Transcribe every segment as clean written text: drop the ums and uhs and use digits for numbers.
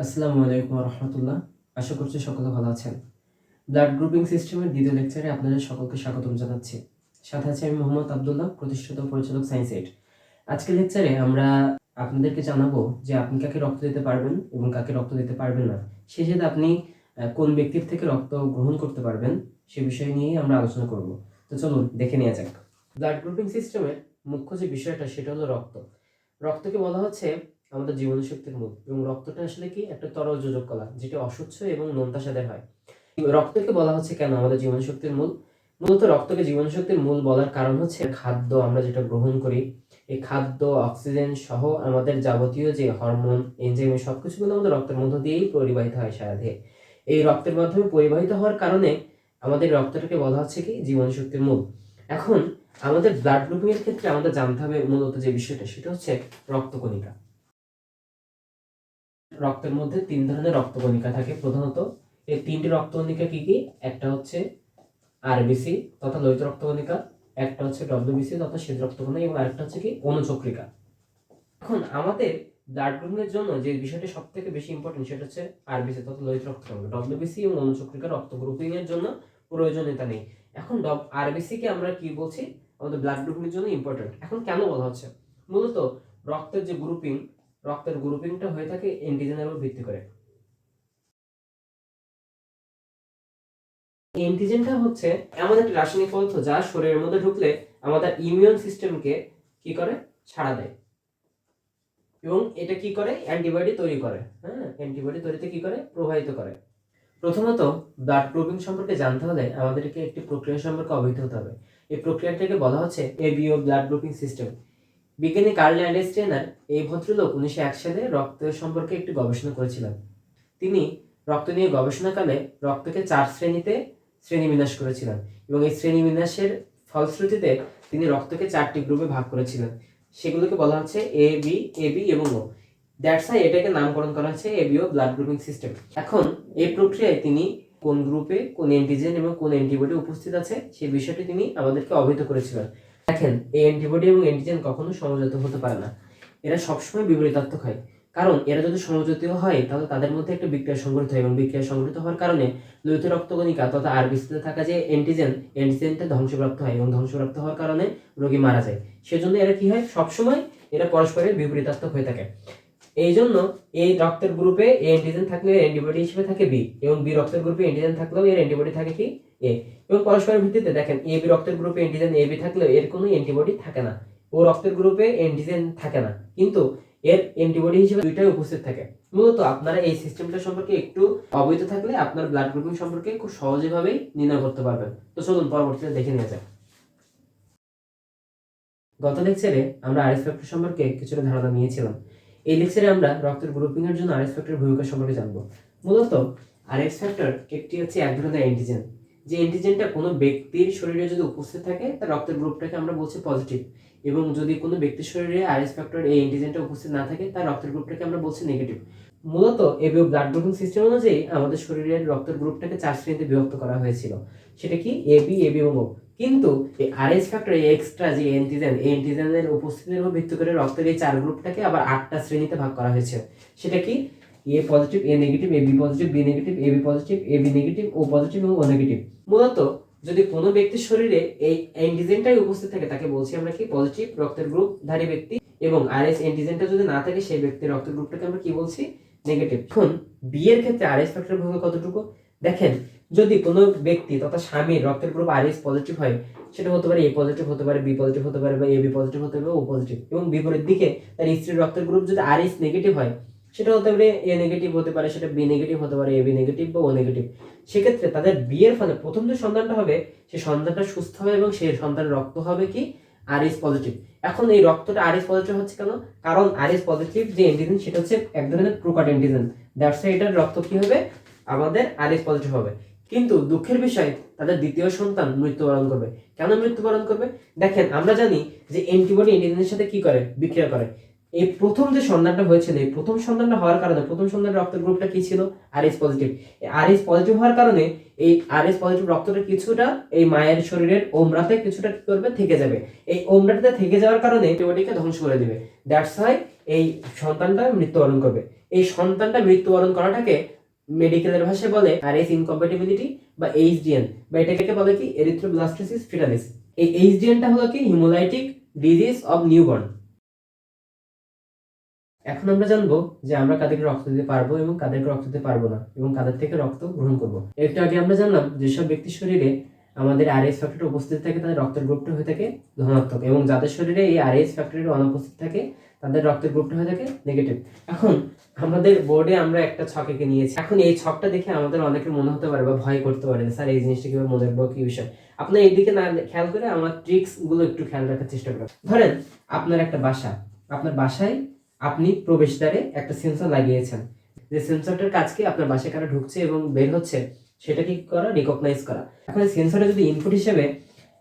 আসসালামু আলাইকুম রহমতুল্লাহ। আশা করছি সকলে ভালো আছেন। ব্লাড গ্রুপিং সিস্টেমের দ্বিতীয় লেকচারে আপনাদের সকলকে স্বাগতম জানাচ্ছি। সাথে আছে আমি মোহাম্মদ আবদুল্লাহ, প্রতিষ্ঠাতা ও পরিচালক সায়েন্স এইড। আজকের লেকচারে আমরা আপনাদেরকে জানাবো যে আপনি কাকে রক্ত দিতে পারবেন এবং কাকে রক্ত দিতে পারবেন না। সেই সাথে আপনি কোন ব্যক্তির থেকে রক্ত গ্রহণ করতে পারবেন সে বিষয় নিয়ে আমরা আলোচনা করব। তো চলুন দেখে নেওয়া যাক। ব্লাড গ্রুপিং সিস্টেমের মুখ্য যে বিষয়টা সেটা হলো রক্ত। রক্তকে বলা হচ্ছে আমাদের জীবনীশক্তির মূল, এবং রক্তটা আসলে কি একটা তরল যোজক কলা, যেটা অস্বচ্ছ এবং নোনতা স্বাদের হয়। রক্তকে বলা হচ্ছে কেন আমাদের জীবনীশক্তির মূল? মূলত রক্তকে জীবনীশক্তির মূল বলার কারণ হচ্ছে খাদ্য আমরা যেটা গ্রহণ করি, এই খাদ্য, অক্সিজেন সহ আমাদের যাবতীয় যে হরমোন, এনজাইম, সবকিছু কিন্তু আমাদের রক্তের মধ্য দিয়েই পরিবাহিত হয় সারা দেহে। এই রক্তের মাধ্যমে পরিবাহিত হওয়ার কারণে আমাদের রক্তটাকে বলা হচ্ছে কি জীবনীশক্তির মূল। এখন আমাদের ব্লাড গ্রুপিং এর ক্ষেত্রে আমাদের জানতে হবে মূলত যে বিষয়টা সেটা হচ্ছে রক্তকণিকা। রক্তের মধ্যে তিন ধরনের রক্তকণিকা থাকে প্রধানত। এই তিনটি রক্তকণিকা কি কি? একটা হচ্ছে আরবিসি তথা লোহিত রক্তকণিকা, একটা হচ্ছে ডব্লিউবিসি তথা শ্বেত রক্তকণিকা, এবং আরেকটা হচ্ছে কি অনুচক্রিকা। এখন আমাদের ব্লাড গ্রুপিং এর জন্য যে বিষয়টা সব থেকে বেশি ইম্পর্টেন্ট সেটা হচ্ছে আরবিসি তথা লোহিত রক্তকণিকা। ডব্লিউবিসি এবং অনুচক্রিকা রক্ত গ্রুপিং এর জন্য প্রয়োজনীয়তা নেই। এখন আরবিসি কে আমরা কি বলছি? আমাদের ব্লাড গ্রুপিং এর জন্য ইম্পর্টেন্ট। এখন কেন বলা হচ্ছে? মূলত রক্তের যে গ্রুপিং, রক্তের গ্রুপিংটা হয়ে থাকে অ্যান্টিজেনের উপর ভিত্তি করে। অ্যান্টিজেনটা হচ্ছে এমন একটা রাসায়নিক পদার্থ যা শরীরের মধ্যে ঢুকলে আমাদের ইমিউন সিস্টেমকে কি করে? ছাড়া দেয়, এবং এটা কি করে? অ্যান্টিবডি তৈরি করে। হ্যাঁ, অ্যান্টিবডি তৈরিতে কি করে? প্রভাবিত করে। প্রথমত ব্লাড গ্রুপিং সম্পর্কে জানতে হলে আমাদেরকে একটি প্রক্রিয়া সম্পর্কে অবহিত হতে হবে। এই প্রক্রিয়াটাকে বলা হচ্ছে এবিও ব্লাড গ্রুপিং সিস্টেম। বিজ্ঞানী কার্ল ল্যান্ডস্টেইনার এই ভদ্রলোক 1901 সালে রক্ত সম্পর্কে একটি গবেষণা করেছিলেন। তিনি রক্ত নিয়ে গবেষণাকালে রক্তকে 4 শ্রেণীতে শ্রেণীবিন্যাস করেছিলেন, এবং এই শ্রেণীবিন্যাসের ফলশ্রুতিতে তিনি রক্তকে 4টি গ্রুপে ভাগ করেছিলেন। সেগুলোকে বলা হচ্ছে এবি এবং ও। দ্যাটস ওয়াই এটাকে নামকরণ করা হচ্ছে এবিও ব্লাড গ্রুপিং সিস্টেম। এখন এই প্রক্রিয়ায় তিনি কোন গ্রুপে কোন অ্যান্টিজেন এবং কোন অ্যান্টিবডি উপস্থিত আছে সেই বিষয়টি তিনি আমাদেরকে অবহিত করেছিলেন। দেখেন, এই অ্যান্টিবডি এবং অ্যান্টিজেন কখনো সমঝোত হতে পারে না। এরা সবসময় বিপরীতার্থক হয়। কারণ এরা যদি সমঝোতীয় হয় তাহলে তাদের মধ্যে একটা বিক্রিয়া সংঘটিত হয়, এবং বিক্রিয়া সংঘটিত হওয়ার কারণে লোহিত রক্তকণিকা তথা আরবিসিতে থাকা যে অ্যান্টিজেনটা ধ্বংসপ্রাপ্ত হয়, এবং ধ্বংসপ্রাপ্ত হওয়ার কারণে রোগী মারা যায়। সেজন্য এরা কি হয়? সবসময় এরা পরস্পরের বিপরীতার্থক হয়ে থাকে। এই জন্য এই রক্তের গ্রুপে এ অ্যান্টিজেন থাকলে এর অ্যান্টিবডি হিসেবে থাকে বি, এবং বি রক্তের গ্রুপে অ্যান্টিজেন থাকলেও এর অ্যান্টিবডি থাকে কি? এ। এবং পরস্পরের ভিত্তিতে দেখেন, এ বি রক্তের গ্রুপে অ্যান্টিজেন এ বি থাকলেও এর কোনো অ্যান্টিবডি থাকে না। ও রক্তের গ্রুপে অ্যান্টিজেন থাকে না, কিন্তু এর অ্যান্টিবডি হিসেবে দুইটাই উপস্থিত থাকে। মূলত আপনারা এই সিস্টেমটা সম্পর্কে একটু অবহিত থাকলে আপনার ব্লাড গ্রুপিং সম্পর্কে খুব সহজেভাবেই নির্ণয় করতে পারবেন। তো চলুন পরবর্তীতে দেখে নেওয়া যাক। গত লেকচারে আমরা আরএস ফ্যাক্টর সম্পর্কে কিছুটা ধারণা নিয়েছিলাম। এই লেকচারে আমরা রক্তের গ্রুপিং এর জন্য আরএস ফ্যাক্টরের ভূমিকা সম্পর্কে জানবো। মূলত আরএস ফ্যাক্টর একটি হচ্ছে এক ধরনের অ্যান্টিজেন। যে অ্যান্টিজেনটা কোনো ব্যক্তির শরীরে যদি উপস্থিত থাকে তার রক্তের গ্রুপটাকে আমরা বলছি পজিটিভ, এবং যদি কোনো ব্যক্তির শরীরে আরএস ফ্যাক্টর এই অ্যান্টিজেনটা উপস্থিত না থাকে তার রক্তের গ্রুপটাকে আমরা বলছি নেগেটিভ। মূলত এবিও ব্লাড গ্রুপিং সিস্টেম অনুযায়ী আমাদের শরীরের রক্তের গ্রুপটাকে 4 শ্রেণীতে বিভক্ত করা হয়েছিল। সেটা কি? এবি এবং ও। কিন্তু এই আরএস ফ্যাক্টর এক্সট্রা যে অ্যান্টিজেন, এই অ্যান্টিজেনের উপস্থিতির উপর ভিত্তি করে রক্তের এই 4 গ্রুপটাকে আবার 8টা শ্রেণীতে ভাগ করা হয়েছে। সেটা কি? A positive, A negative, AB positive, B negative, AB positive, AB negative, O positive এবং ও নেগেটিভ। মূলত যদি কোনো ব্যক্তির শরীরে এই অ্যান্টিজেনটাই উপস্থিত থাকে তাকে বলছি আমরা কি? পজিটিভ রক্তের গ্রুপধারী ব্যক্তি, এবং আরএস অ্যান্টিজেনটা যদি না থাকে সেই ব্যক্তির রক্তের গ্রুপটাকে আমরা কি বলছি? নেগেটিভ। এখন বি এর ক্ষেত্রে আরএস ফ্যাক্টরের ভূমিকা কতটুকু? দেখেন, যদি কোনো ব্যক্তি তথা স্বামীর রক্তের গ্রুপ আরএস পজিটিভ হয়, সেটা হতে পারে এ পজিটিভ হতে পারে, বি পজিটিভ হতে পারে, বা এবি পজিটিভ হতে পারে, ও পজিটিভ। এবং বিপরীত দিকে তার স্ত্রীর রক্তের গ্রুপ যদি আরএস নেগেটিভ হয়, সেটা হতে পারে এ নেগেটিভ হতে পারে, সেটা বি নেগেটিভ হতে পারে, এবি নেগেটিভ বা ও নেগেটিভ। সেক্ষেত্রে তাদের বিয়ের ফলে প্রথম যে সন্তানটা হবে সেই সন্তানটা সুস্থ হবে, এবং সেই সন্তানের রক্ত হবে কি? RS positive. এখন এই রক্তটা আরএস পজিটিভ হচ্ছে কেন? কারণ আরএস পজিটিভ যে অ্যান্টিজেন সেটা হচ্ছে এক ধরনের প্রোকাট অ্যান্টিজেন। দ্যাটস ওয়াই এটার রক্ত কি হবে? আমাদের আরএস পজিটিভ হবে। কিন্তু দুঃখের বিষয়, তাদের দ্বিতীয় সন্তান মৃত্যুবরণ করবে। কেন মৃত্যুবরণ করবে? দেখেন, আমরা জানি যে অ্যান্টিবডি অ্যান্টিজেনের সাথে কি করে? বিক্রিয়া করে। এই প্রথম যে সন্তানটা হয়েছিল, এই প্রথম সন্তানটা হওয়ার কারণে প্রথম সন্তানের রক্তের গ্রুপটা কি ছিল? RS positive. আরএস পজিটিভ হওয়ার কারণে এই আরএস পজিটিভ রক্তটা কিছুটা এই মায়ের শরীরের ওমরাতে কিছুটা কি করবে? থেকে যাবে। এই ওমরাটাতে থেকে যাওয়ার কারণে অ্যান্টিবডিকে ধ্বংস করে দিবে। দ্যাটস ওয়াই এই সন্তানটা মৃত্যুবরণ করবে। এই সন্তানটা মৃত্যুবরণ করাটাকে মেডিকেলের ভাষায় বলে আরএস ইনকম্প্যাটিবিলিটি বা এইচডিএন, বা এটাকে বলে কি এরিথ্রোব্লাস্টোসিস ফিটালিস। এই এইচডিএনটা হলো কি হিমোলাইটিক ডিজিজ অফ নিউবর্ন। এখন আমরা জানবো যে আমরা কাদেরকে রক্ত দিতে পারবো এবং কাদেরকে রক্ত দিতে পারবো না, এবং কাদের থেকে রক্ত গ্রহণ করব। একটু আগে আমরা জানলাম যেসব ব্যক্তির শরীরে আমাদের আরএস ফ্যাক্টর উপস্থিত থাকে তাদের রক্তের গ্রুপটা হয়ে থাকে ধনাত্মক, এবং যাদের শরীরে এই আরএস ফ্যাক্টরের অনুপস্থিত থাকে তাদের রক্তের গ্রুপটা হয়ে থাকে নেগেটিভ। এখন আমাদের বোর্ডে আমরা একটা ছক এঁকে নিয়েছি। এখন এই ছকটা দেখে আমাদের অনেকের মনে হতে পারে বা ভয় করতে পারে, স্যার এই জিনিসটা কিভাবে মনে রাখবো, কি বিষয়। আপনার এইদিকে না খেয়াল করে আমার ট্রিক্স গুলো একটু খেয়াল রাখার চেষ্টা করবেন। ধরেন আপনার একটা বাসা, আপনার বাসায় আপনি প্রবেশদ্বারে একটা সেন্সর লাগিয়েছেন, যে সেন্সরটার কাজ কি আপনার বাসায় কারা ঢুকছে এবং বের হচ্ছে সেটা কি করা, রিকগনাইজ করা। এখন এই সেন্সরে যদি ইনপুট হিসেবে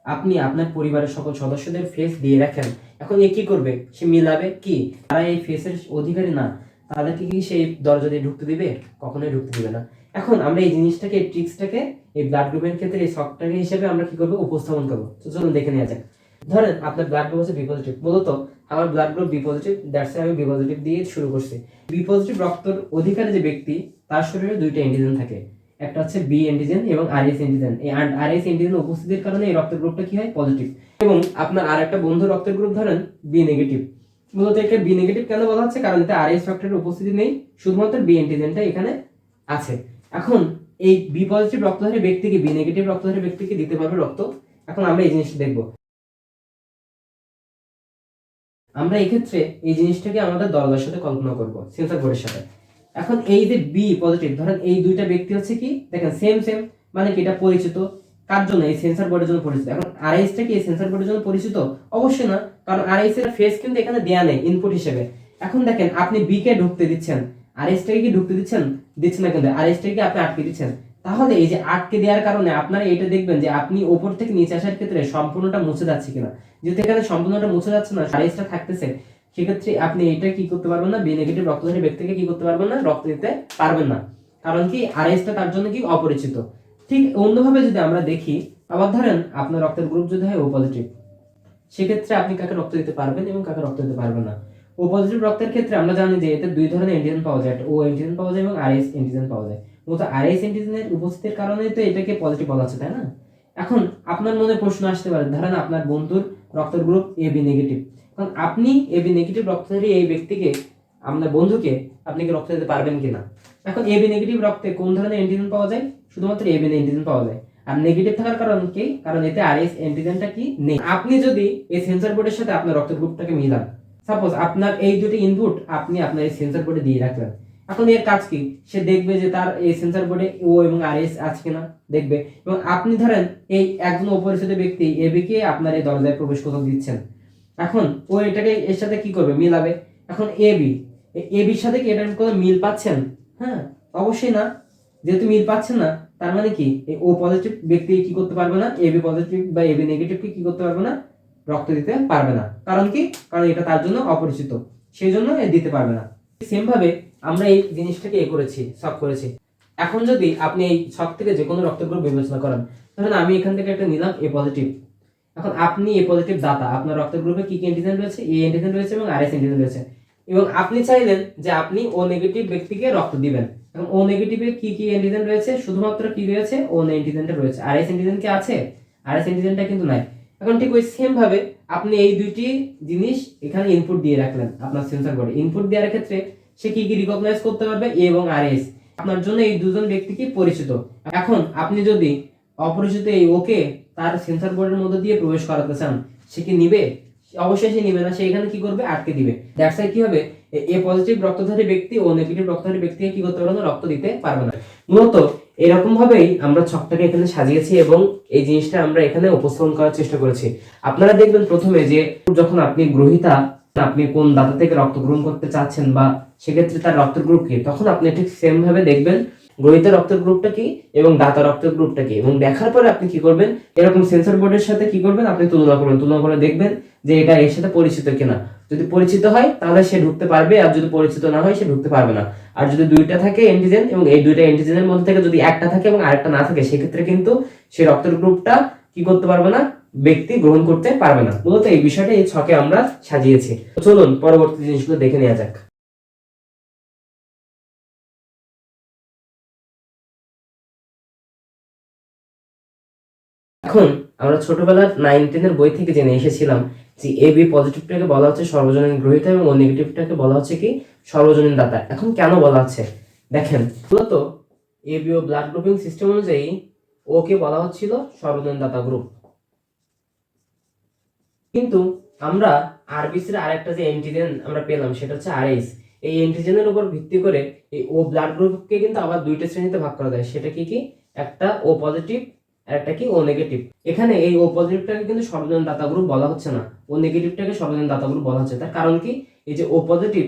আপনি আপনার পরিবারের সকল সদস্যদের ফেস দিয়ে রাখেন, এখন এ কি করবে, সে মিলাবে কি তারা এই ফেসের অধিকারী না, তাদেরকে কি সেই দরজা দিয়ে ঢুকতে দিবে, কখনোই ঢুকতে দিবে না। এখন আমরা এই জিনিসটাকে, এই ট্রিক্সটাকে এই ব্লাড গ্রুপের ক্ষেত্রে এই শকটাকে হিসেবে আমরা কি করবো, উপস্থাপন করবো। তো চলুন দেখে নেওয়া যাক। ধরেন আপনার ব্লাড গ্রুপ হচ্ছে বি পজিটিভ, মূলত আমার blood group B positive, that's আমি বি পজিটিভ দিয়ে শুরু করছি। বি পজিটিভ রক্তের অধিকারী যে ব্যক্তি তার শরীরে দুইটা অ্যান্টিজেন থাকে, একটা হচ্ছে বি অ্যান্টিজেন এবং আরএস অ্যান্টিজেন। এই আরএস অ্যান্টিজেন উপস্থিতির কারণে এই রক্তের গ্রুপটা কি হয়, পজিটিভ। এবং আপনার আরেকটা বন্ধু রক্তের গ্রুপ ধরেন বি নেগেটিভ, মূলত একে বি নেগেটিভ কেন বলা হচ্ছে, কারণ এতে আরএস ফ্যাক্টরের উপস্থিতি নেই, শুধুমাত্র বি অ্যান্টিজেনটা এখানে আছে। এখন এই বি পজিটিভ রক্তধারী ব্যক্তিকে বি নেগেটিভ রক্তধারী ব্যক্তিকে দিতে পারবে রক্ত। এখন আমরা এই জিনিসটা দেখবো। আমরা এই ক্ষেত্রে এই জিনিসটাকে আমাদের দরজার সাথে কল্পনা করব, সেন্সর বোর্ডের সাথে। এখন এই যে বি পজিটিভ, ধরেন এই দুইটা ব্যক্তি হচ্ছে কি দেখেন সেম সেম, মানে কি এটা পরিচিত কার জন্য, এই সেন্সর বোর্ডের জন্য পরিচিত। এখন আরএস টা কি এই সেন্সর বোর্ডের জন্য পরিচিত, অবশ্যই না, কারণ আরএস এর ফেস কিন্তু এখানে দেয়া নেই ইনপুট হিসেবে। এখন দেখেন আপনি বি কে ঢুকতে দিচ্ছেন, আরএস টাকে কি ঢুকতে দিচ্ছেন, দিচ্ছেন না, কিন্তু আরএস টাকে আপনি আটকে দিচ্ছেন। তাহলে এই যে আটকে দেওয়ার কারণে আপনারা এটা দেখবেন যে আপনি উপর থেকে নিচে আসার ক্ষেত্রে সম্পূর্ণটা মুছে যাচ্ছে কিনা। যেহেতু এখানে সম্পূর্ণটা মুছে যাচ্ছে না, আরএসটা থাকতেছে, সেক্ষেত্রে আপনি এটা কি করতে পারবেন না, বি নেগেটিভ রক্তধারী ব্যক্তিকে কি করতে পারবেন না, রক্ত দিতে পারবেন না, কারণ কি আরএসটা তার জন্য কি অপরিচিত। ঠিক অন্যভাবে যদি আমরা দেখি, আবার ধরেন আপনার রক্তের গ্রুপ যদি হয় ও পজিটিভ, সেক্ষেত্রে আপনি কাকে রক্ত দিতে পারবেন এবং কাকে রক্ত দিতে পারবেন না। ও পজিটিভ রক্তের ক্ষেত্রে আমরা জানি যে এতে দুই ধরনের অ্যান্টিজেন পাওয়া যায়, ও অ্যান্টিজেন পাওয়া যায় এবং আরএস অ্যান্টিজেন পাওয়া যায়। মূলত আরএস অ্যান্টিজেনের উপস্থিতির কারণেই তো এটাকে পজিটিভ বলা হচ্ছে, তাই না। এখন আপনার মনে প্রশ্ন আসতে পারে, ধরেন আপনার বন্ধুর রক্তের গ্রুপ এবি নেগেটিভ, কারণ আপনি এবি নেগেটিভ রক্তধারী এই ব্যক্তিকে, আপনার বন্ধুকে আপনি কি রক্ত দিতে পারবেন কিনা। এখন এবি নেগেটিভ রক্তে কোন ধরনের অ্যান্টিজেন পাওয়া যায়, শুধুমাত্র এবি অ্যান্টিজেন পাওয়া যায়। আর নেগেটিভ থাকার কারণ কি, কারণ এতে আরএস অ্যান্টিজেনটা কি নেই। আপনি যদি এই সেন্সর বোর্ডের সাথে আপনার রক্তের গ্রুপটাকে মিলান, সাপোজ আপনার এই দুটি ইনপুট আপনি আপনার এই সেন্সর বোর্ডে দিয়ে রাখলেন, এখন এর কাজ কি, সে দেখবে যে তার এই সেন্সর বোর্ডে ও এবং আরএস আছে কিনা দেখবে। এবং আপনি ধরেন এই একজন অপরিচিত ব্যক্তি এবি কে আপনার এই দরজায় প্রবেশ করতে দিচ্ছেন, এখন ও এটাকে এর সাথে কি করবে, মিলাবে। এখন এবির সাথে কি এটার কোনো মিল পাচ্ছেন, হ্যাঁ অবশ্যই না। যেহেতু মিল পাচ্ছেন না, তার মানে কি এই ও পজিটিভ ব্যক্তি কি করতে পারবে না, এবি পজিটিভ বা এবি নেগেটিভ কি করতে পারবে না, রক্ত দিতে পারবে না। কারণ কি, কারণ এটা তার জন্য অপরিচিত, সেই জন্য দিতে পারবে না। সেম ভাবে আমরা এই জিনিসটাকে করেছি, সব করেছি। এখন যদি আপনি এই সব থেকে যে কোনো রক্ত গ্রুপ বিবেচনা করেন, ধরেন আমি এখান থেকে একটা নিলাম এ পজিটিভ। এখন আপনি এ পজিটিভ দাতা, আপনার রক্তের গ্রুপে কি কি অ্যান্টিজেন রয়েছে, এ অ্যান্টিজেন রয়েছে এবং আরএস অ্যান্টিজেন রয়েছে, এবং আপনি চাইলেন যে আপনি ও নেগেটিভ ব্যক্তিকে রক্ত দিবেন। এবং ও নেগেটিভে কি কি অ্যান্টিজেন রয়েছে, শুধুমাত্র কি রয়েছে, ও অ্যান্টিজেনটা রয়েছে, আরএস অ্যান্টিজেন কি আছে, আরএস অ্যান্টিজেনটা কিন্তু নাই। এখন ঠিক ওই সেম ভাবে আপনি এই দুইটি জিনিস এখানে ইনপুট দিয়ে রাখলেন আপনার সেন্সর বোর্ডে। ইনপুট দেওয়ার ক্ষেত্রে সে কি কি রিকগনাইজ করতে পারবে, এ এবং আরএস, আপনার জন্য এই দুজন ব্যক্তি কি পরিচিত। এখন আপনি যদি অপরিচিত এই ওকে তার সেন্সর বোর্ডের মধ্যে দিয়ে প্রবেশ করাতে চান, সে কি নিবে, অবশ্যই সে নিবে না, সে এখানে কি করবে, আটকে দিবে। দ্যাটস ওয়াই কি হবে, এ পজিটিভ রক্তধারী ব্যক্তি ও নেগেটিভ রক্তধারী ব্যক্তিকে কি করতে পারবে না, রক্ত দিতে পারবে না। মূলত এরকম ভাবেই আমরা ছকটাকে এখানে সাজিয়েছি এবং এই জিনিসটা আমরা এখানে উপস্থাপন করার চেষ্টা করেছি। আপনারা দেখবেন প্রথমে যে যখন আপনি গ্রহীতা, আপনি কোন দাতা থেকে রক্ত গ্রহণ করতে চাচ্ছেন বা সেক্ষেত্রে তার রক্তের গ্রুপ কি, তখন আপনি ঠিক সেম ভাবে দেখবেন গ্রহীতা রক্তের গ্রুপটা কি এবং দাতা রক্তের গ্রুপটা কি, এবং দেখার পরে আপনি কি করবেন, এরকম সেন্সর বোর্ডের সাথে কি করবেন, আপনি তুলনা করবেন, তুলনা করে দেখবেন যে এটা এর সাথে পরিচিত কিনা। যদি পরিচিত হয় তাহলে সে ঢুকতে পারবে, আর যদি পরিচিত না হয় সে ঢুকতে পারবে না। আর যদি দুইটা থাকে অ্যান্টিজেন এবং এই দুইটা অ্যান্টিজেনের মধ্যে থেকে যদি একটা থাকে এবং আরেকটা না থাকে, সেক্ষেত্রে কিন্তু সে রক্তের গ্রুপটা কি করতে পারবে না, ব্যক্তি গ্রহণ করতে পারবে না। মূলত এই বিষয়টা এই ছকে আমরা সাজিয়েছি। চলুন পরবর্তী জিনিসগুলো দেখে নেওয়া যাক। এখন আমরা ছোটবেলার 9-10 বই থেকে জেনে এসেছিলাম যে এ বি পজিটিভটাকে বলা হচ্ছে সর্বজনীন গ্রহীতা এবং ও নেগেটিভটাকে বলা হচ্ছে কি সর্বজনীন দাতা। এখন কেন বলা হচ্ছে দেখেন, মূলত A B O blood grouping system অনুযায়ী ওকে বলা হচ্ছিল সর্বজনীন দাতা গ্রুপ, কিন্তু আমরা আরবিসির আরেকটা যে অ্যান্টিজেন আমরা পেলাম সেটা হচ্ছে আরএইচ। এই অ্যান্টিজেনের উপর ভিত্তি করে এই ও ব্লাড গ্রুপকে কিন্তু আবার দুইটা শ্রেণীতে ভাগ করা যায়। সেটা কি কি? একটা ও পজিটিভ আর একটা কি ও নেগেটিভ। এখানে এই ও পজিটিভটাকে কিন্তু সর্বজনীন দাতা গ্রুপ বলা হচ্ছে না, ও নেগেটিভটাকে সর্বজনীন দাতা গ্রুপ বলা হচ্ছে। তার কারণ কি? এই যে ও পজিটিভ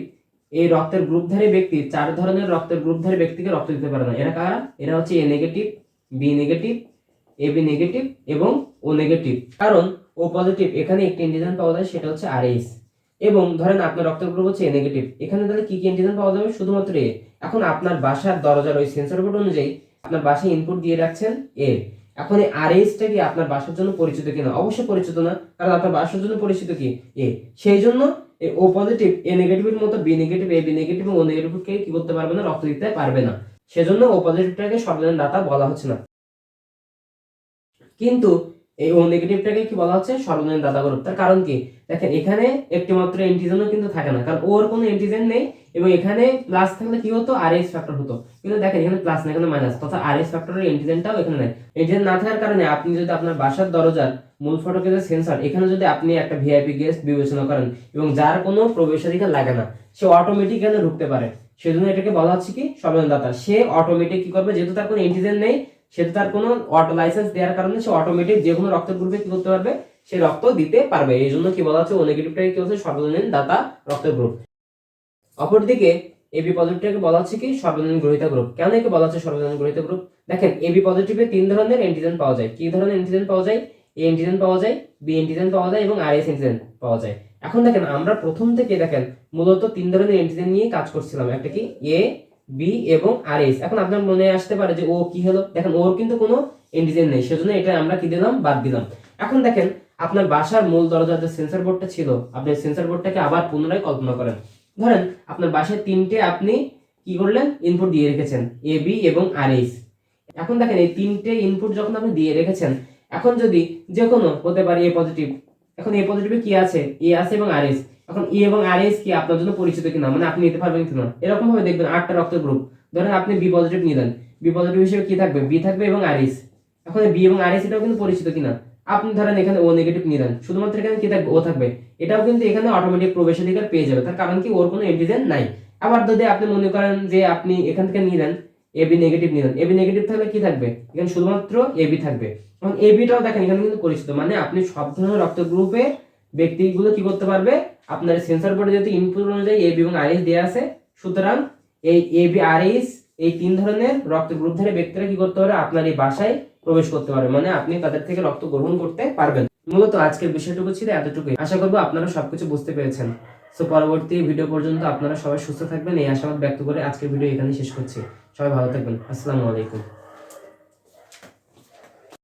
এই রক্তের গ্রুপধারী ব্যক্তি 4 ধরনের রক্তের গ্রুপধারী ব্যক্তিকে রক্ত দিতে পারে না। এরা কারা? এরা হচ্ছে এ negative, B negative, A B negative এবং ও নেগেটিভ। কারণ ও পজিটিভ এখানে একটি অ্যান্টিজেন পাওয়া যায় সেটা হচ্ছে আরএইচ, এবং ধরেন আপনার রক্তের গ্রুপ হচ্ছে এ নেগেটিভ, এখানে তাহলে কি কি অ্যান্টিজেন পাওয়া যাবে? শুধুমাত্র এ। এখন আপনার বাসার দরজার ওই সেন্সর বোর্ড অনুযায়ী আপনার বাসায় ইনপুট দিয়ে রাখছেন এ। এখন এই আরএইচটা কি আপনার বাসার জন্য পরিচিত কিনা? অবশ্যই পরিচিত না, কারণ আপনার বাসার জন্য পরিচিত কি এ। সেই জন্য এই ও পজিটিভ এ নেগেটিভের মতো B negative, A B negative এবং ও নেগেটিভকে কি করতে পারবে না? রক্ত দিতে পারবে না। সেজন্য ও পজিটিভটাকে সর্বজনীন দাতা বলা হচ্ছে না, কিন্তু এই ও নেগেটিভটাকে কি বলা হচ্ছে? সর্বজনীন দাতা গ্রুপ। তার কারণ কি? দেখেন এখানে একটি মাত্র অ্যান্টিজেনও কিন্তু থাকে না, কারণ ওর কোনো অ্যান্টিজেন নেই, এবং এখানে প্লাস থাকলে কি হতো? আরএইচ ফ্যাক্টর হতো। কিন্তু দেখেন এখানে প্লাস না, এখানে মাইনাস, তথা আরএইচ ফ্যাক্টরের অ্যান্টিজেনটাও এখানে নাই। অ্যান্টিজেন না থাকার কারণে আপনি যদি আপনার বাসার দরজার মূল ফটকের যে সেন্সর, এখানে যদি আপনি একটা ভিআইপি গেস্ট বিবেচনা করেন এবং যার কোনো প্রবেশাধিকার লাগে না, সে অটোমেটিক এখানে ঢুকতে পারে, সেজন্য এটাকে বলা হচ্ছে কি সর্বজনীন দাতা। সে অটোমেটিক কি করবে? যেহেতু তার কোনো অ্যান্টিজেন নেই, সেটা তার কোনো অটো লাইসেন্স দেওয়ার কারণে সে অটোমেটিক যে কোনো রক্তের গ্রুপে কি করতে পারবে? সে রক্ত দিতে পারবে। এই জন্য কি বলা হচ্ছে? ও নেগেটিভটাকে কি হচ্ছে? সর্বজনীন দাতা রক্তের গ্রুপ। অপরদিকে এবি পজিটিভটাকে বলা হচ্ছে কি সর্বজনীন গ্রহীতা গ্রুপ। কেন একে বলা হচ্ছে সর্বজনীন গ্রহীতা গ্রুপ? দেখেন এবি পজিটিভে 3 ধরনের অ্যান্টিজেন পাওয়া যায়। কি ধরনের অ্যান্টিজেন পাওয়া যায়? এ অ্যান্টিজেন পাওয়া যায়, বি অ্যান্টিজেন পাওয়া যায় এবং আরএস অ্যান্টিজেন পাওয়া যায়। এখন দেখেন আমরা প্রথম থেকে দেখেন মূলত 3 ধরনের অ্যান্টিজেন নিয়ে কাজ করছিলাম, একটা কি এ, বি এবং আরএস। এখন আপনার মনে আসতে পারে যে ও কি হলো? দেখেন ওর কিন্তু কোনো অ্যান্টিজেন নেই, সেজন্য এটা আমরা কি দিলাম? বাদ দিলাম। এখন দেখেন আপনার বাসার মূল দরজার যে সেন্সর বোর্ডটা ছিল, আপনি সেন্সর বোর্ডটাকে আবার পুনরায় কল্পনা করেন। ধরেন আপনার বাসায় 3টে আপনি কি করলেন? ইনপুট দিয়ে রেখেছেন, এ বি এবং আরএইচ। এখন দেখেন এই 3টে ইনপুট যখন আপনি দিয়ে রেখেছেন, এখন যদি যে কোনো হতে পারে এ পজিটিভ, এখন এ পজিটিভে কি আছে? এ আছে এবং আরএইচ। এখন এ এবং আরএইচ কি আপনার জন্য পরিচিত কিনা, মানে আপনি নিতে পারবেন কিনা? এরকম ভাবে দেখবেন 8টা রক্তের গ্রুপ, ধরেন আপনি বি পজিটিভ নিলেন, বি পজিটিভ হিসেবে কি থাকবে? বি থাকবে এবং আরএইচ। এখন বি এবং আরএইচ এটাও কিন্তু পরিচিত কিনা? আপনি ধরেন এখানে ও নেগেটিভ নিলেন, শুধুমাত্র এখানে কি থাকবে? ও থাকবে। এটাও কিন্তু এখানে অটোমেটিক প্রবেশাধিকার পেয়ে যাবে, তার কারণ কি? ওর কোনো অ্যান্টিজেন নাই। আবার যদি আপনি মনে করেন যে আপনি এখান থেকে নিলেন এবি নেগেটিভ নিলেন, এবি নেগেটিভ থাকলে কি থাকবে? এখানে শুধুমাত্র এবি থাকবে। এখন এবিটাও দেখেন এখানে কিন্তু পরিচিত, মানে আপনি সব ধরনের রক্ত গ্রুপে ব্যক্তিগুলো কি করতে পারবে? আপনার সেন্সর বোর্ডে যেহেতু ইনপুট অনুযায়ী এবি এবং আরএইচ দেওয়া আছে, সুতরাং এই এবি আরএইচ এই 3 ধরনের রক্ত গ্রুপধারী ব্যক্তিরা কি করতে পারে? আপনার এই বাসায় প্রবেশ করতে পারবে, মানে আপনি তাদের থেকে রক্ত গ্রহণ করতে পারবেন। মূলত আজকের বিষয়টুকু ছিল এতটুকুই। আশা করবো আপনারা সবকিছু বুঝতে পেরেছেন। সো পরবর্তী ভিডিও পর্যন্ত আপনারা সবাই সুস্থ থাকবেন এই আশাবাদ ব্যক্ত করে আজকের ভিডিও এখানেই শেষ করছি। সবাই ভালো থাকবেন। আসসালামু আলাইকুম।